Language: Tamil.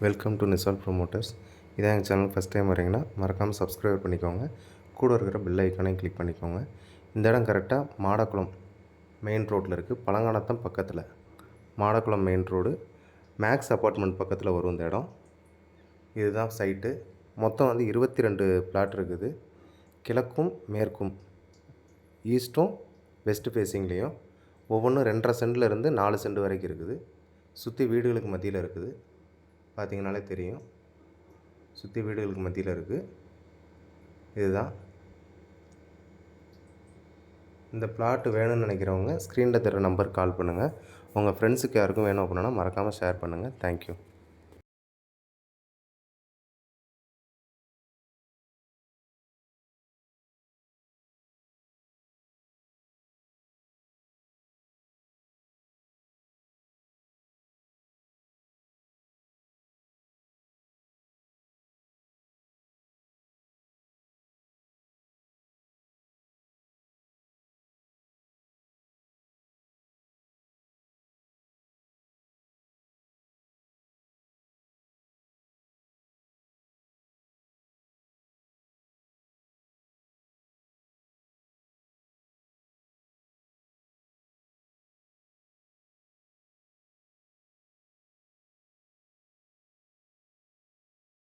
Welcome to நிசால் promoters. இதான் எங்கள் சேனல் ஃபஸ்ட் டைம் வரீங்கன்னா மறக்காமல் சப்ஸ்கிரைப் பண்ணிக்கோங்க. கூட இருக்கிற பெல் ஐக்கானையும் கிளிக் பண்ணிக்கோங்க. இந்த இடம் கரெக்டாக மாடக்குளம் மெயின் ரோட்டில் இருக்குது. பழங்கானத்தம் பக்கத்தில் Madakulam main road Max apartment பக்கத்தில் வரும் இந்த இடம். இதுதான் சைட்டு. மொத்தம் 22 பிளாட் இருக்குது. கிழக்கும் மேற்கும் ஈஸ்ட்டும் வெஸ்ட் ஃபேஸிங்லேயும் ஒவ்வொன்றும் 2.5 சென்ட்லேருந்து 4 சென்ட் வரைக்கும் இருக்குது. சுற்றி வீடுகளுக்கு மத்தியில் இருக்குது. பார்த்திங்கனாலே தெரியும், சுற்றி வீடுகளுக்கு மத்தியில் இருக்குது. இதுதான் இந்த பிளாட் வேணும்னு நினைக்கிறவங்க ஸ்க்ரீனில் தர நம்பருக்கு கால் பண்ணுங்கள். உங்கள் ஃப்ரெண்ட்ஸுக்கு யாருக்கும் வேணும் அப்படின்னா மறக்காமல் ஷேர் பண்ணுங்கள். தேங்க்யூ.